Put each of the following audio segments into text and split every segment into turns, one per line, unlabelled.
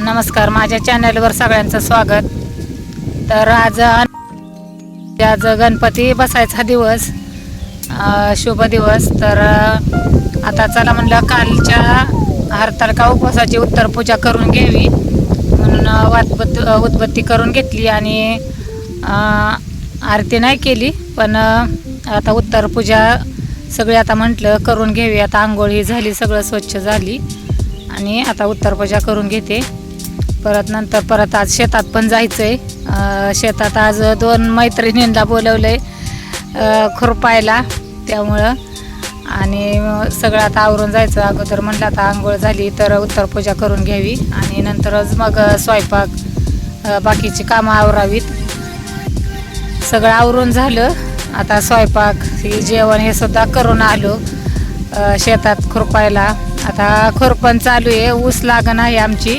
नमस्कार, माझ्या चॅनलवर सगळ्यांचं स्वागत. तर आज गणपती बसायचा दिवस, शुभ दिवस. तर आता चला म्हणलं कालच्या हरतालिका उपवासाची उत्तर पूजा करून घ्यावी म्हणून उदबत्ती करून घेतली आणि आरती नाही केली, पण आता उत्तर पूजा सगळी आता म्हटलं करून घ्यावी. आता आंघोळी झाली, सगळं स्वच्छ झाली आणि आता उत्तर पूजा करून घेते. परत आज शेतात पण जायचंय. शेतात आज 2 मैत्रिणींना बोलवलंय खुरपायला, त्यामुळं आणि सगळं आता आवरून जायचं. अगोदर म्हटलं आता आंघोळ झाली तर उत्तर पूजा करून घ्यावी आणि नंतरच मग स्वयंपाक बाकीची कामं आवरावीत. सगळं आवरून झालं. आता स्वयंपाक जेवण हे सुद्धा करून आलो शेतात खुरपायला. आता खुरपण चालू आहे. ऊस लागण आहे आमची.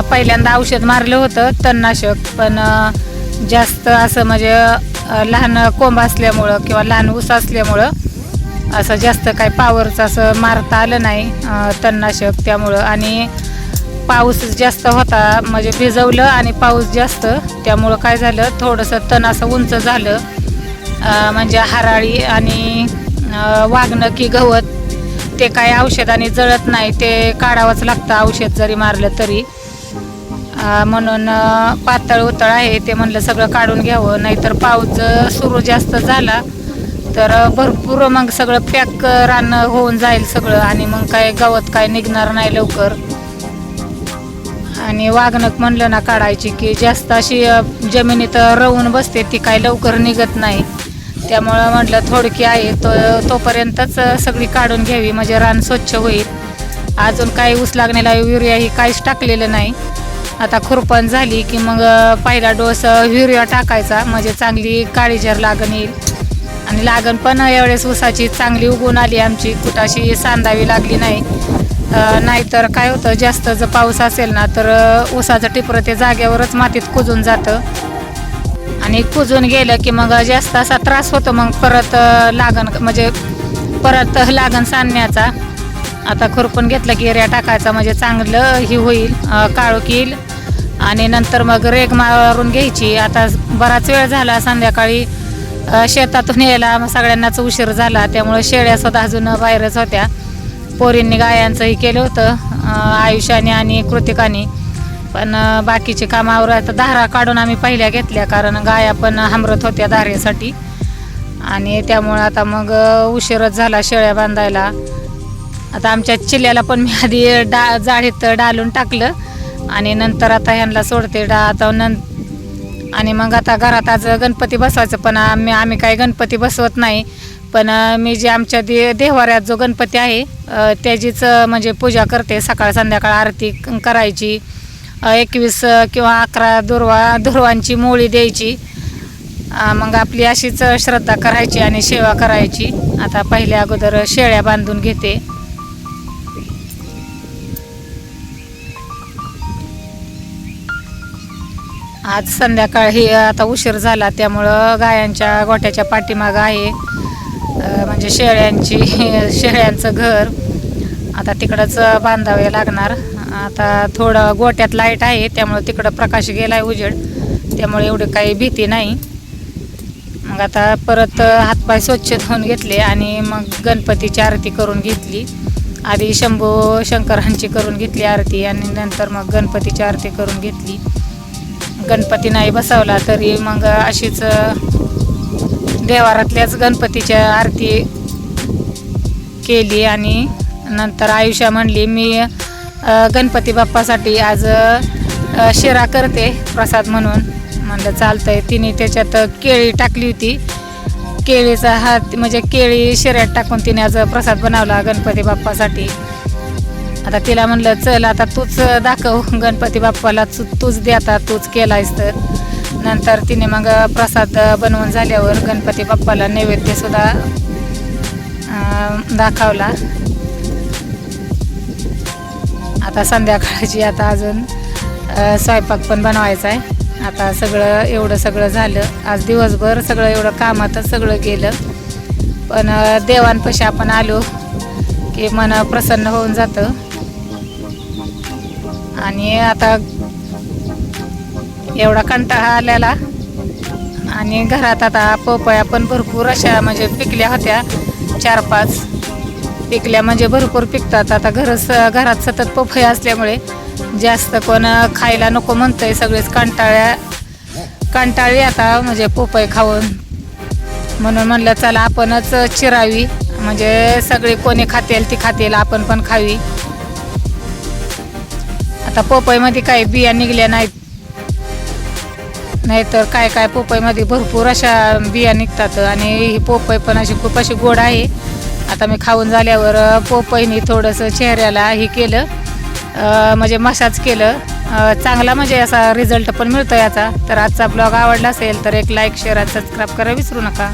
पहिल्यांदा औषध मारलं होतं तणनाशक, पण जास्त असं म्हणजे लहान कोंब असल्यामुळं किंवा लहान ऊस असल्यामुळं असं जास्त काही पावरचं असं मारता आलं नाही तणनाशक. त्यामुळं आणि पाऊस जास्त होता, म्हणजे भिजवलं आणि पाऊस जास्त, त्यामुळं काय झालं थोडंसं तण असं उंच झालं. म्हणजे हराळी आणि वागणं की गवत ते काय औषधाने जळत नाही, ते काढावंच लागतं औषध जरी मारलं तरी. म्हणून पातळ उतळ आहे ते म्हणलं सगळं काढून घ्यावं, नाहीतर पाऊस सुरू जास्त झाला तर भरपूर मग सगळं पॅक रान होऊन जाईल सगळं आणि मग काय गवत काय निघणार नाही लवकर. आणि वागणक म्हणलं ना काढायची की जास्त अशी जमिनीत रवून बसते, ती काय लवकर निघत नाही. त्यामुळं म्हटलं थोडकी आहे तोपर्यंतच सगळी काढून घ्यावी, म्हणजे रान स्वच्छ होईल. अजून काही ऊस लागण्याला युरिया ही काहीच टाकलेलं नाही. आता खुरपण झाली की मग पहिला डोस युरिया टाकायचा, म्हणजे चांगली काळीजर लागण येईल. आणि लागण पण एवढेच ऊसाची चांगली उगवून आली आमची, कुठाशी सांदावी लागली नाही. नाहीतर काय होतं, जास्त जर पाऊस असेल ना तर ऊसाचं टिपरं ते जाग्यावरच मातीत कुजून जातं आणि कुजून गेलं की मग जास्त असा त्रास होतो. मग परत लागण म्हणजे परत लागण सांडण्याचा. आता खुरपून घेतलं की युरिया टाकायचा, म्हणजे चांगलं ही होईल, काळोख येईल. आणि नंतर मग रेग मारून घ्यायची. आता बराच वेळ झाला संध्याकाळी शेतातून यायला, सगळ्यांनाच उशीर झाला, त्यामुळे शेळ्यासुद्धा अजून बाहेरच होत्या. पोरींनी गायांचंही केलं होतं आयुष्याने आणि कृतिकाने, पण बाकीचे कामं आवरायचं. धारा काढून आम्ही पहिल्या घेतल्या, कारण गाया पण हमरत होत्या धारेसाठी आणि त्यामुळं आता मग उशीरच झाला शेळ्या बांधायला. आता आमच्या चिल्ल्याला पण मी आधी जाळीत डालून टाकलं आणि नंतर आता ह्यांना सोडते आता आणि मग आता घरात आज गणपती बसवायचं, पण आम्ही काही गणपती बसवत नाही. पण मी जे आमच्या देवाऱ्यात जो गणपती आहे त्याचीच म्हणजे पूजा करते. सकाळ संध्याकाळ आरती करायची, 21 किंवा 11 दुर्वांची मोळी द्यायची. मग आपली अशीच श्रद्धा करायची आणि सेवा करायची. आता पहिल्या अगोदर शेळ्या बांधून घेते. आज संध्याकाळी आता उशीर झाला, त्यामुळं गायांच्या गोठ्याच्या पाठीमागं आहे म्हणजे शेळ्यांचं घर. आता तिकडंच बांधावे लागणार. आता थोडं गोट्यात लाईट आहे, त्यामुळं तिकडं प्रकाश गेलाय उजेड, त्यामुळे एवढी काही भीती नाही. मग आता परत हातपाय स्वच्छ धुवून घेतले आणि मग गणपतीची आरती करून घेतली. आधी शंभू शंकरांची करून घेतली आरती आणि नंतर मग गणपतीची आरती करून घेतली. गणपती नाही बसवला तरी मग अशीच देवारातल्याच गणपतीच्या आरती केली. आणि नंतर आयुष्या म्हणली मी गणपती बाप्पासाठी आज शिरा करते प्रसाद म्हणून. म्हणलं चालतंय. तिने त्याच्यात केळी टाकली होती, केळीचा हात म्हणजे केळी शिऱ्यात टाकून तिने आज प्रसाद बनवला गणपती बाप्पासाठी. आता तिला म्हणलं चल आता तूच दाखव गणपती बाप्पाला, तूच दे आता, तूच केलायस तर. नंतर तिने मग प्रसाद बनवून झाल्यावर गणपती बाप्पाला नैवेद्यसुद्धा दाखवला. आता संध्याकाळची आता अजून स्वयंपाक पण बनवायचा आहे. आता एवढं सगळं झालं. आज दिवसभर सगळं एवढं कामातच सगळं गेलं, पण देवांपाशी आपण आलो की मन प्रसन्न होऊन जातं. आणि आता एवढा कंटाळा आलेला आणि घरात आता पपया पण भरपूर अशा म्हणजे पिकल्या होत्या 4-5 पिकल्या म्हणजे भरपूर पिकतात. आता घरात सतत पपया असल्यामुळे जास्त कोण खायला नको म्हणतंय, सगळेच कंटाळी आता म्हणजे पपई खाऊन. म्हणून म्हणलं चला आपणच चिरावी, म्हणजे सगळे कोणी खातील ती खातील, आपण पण खावी. आता पपईमध्ये काही बिया निघल्या नाहीतर काय पपईमध्ये भरपूर अशा बिया निघतात. आणि ही पपई पण अशी खूप अशी गोड आहे. आता मी खाऊन झाल्यावर पपईने थोडंसं चेहऱ्याला हे केलं, म्हणजे मसाज केलं. चांगला म्हणजे असा रिझल्ट पण मिळतो याचा. तर आजचा ब्लॉग आवडला असेल तर एक लाईक, शेअर आणि सबस्क्राईब करायला विसरू नका.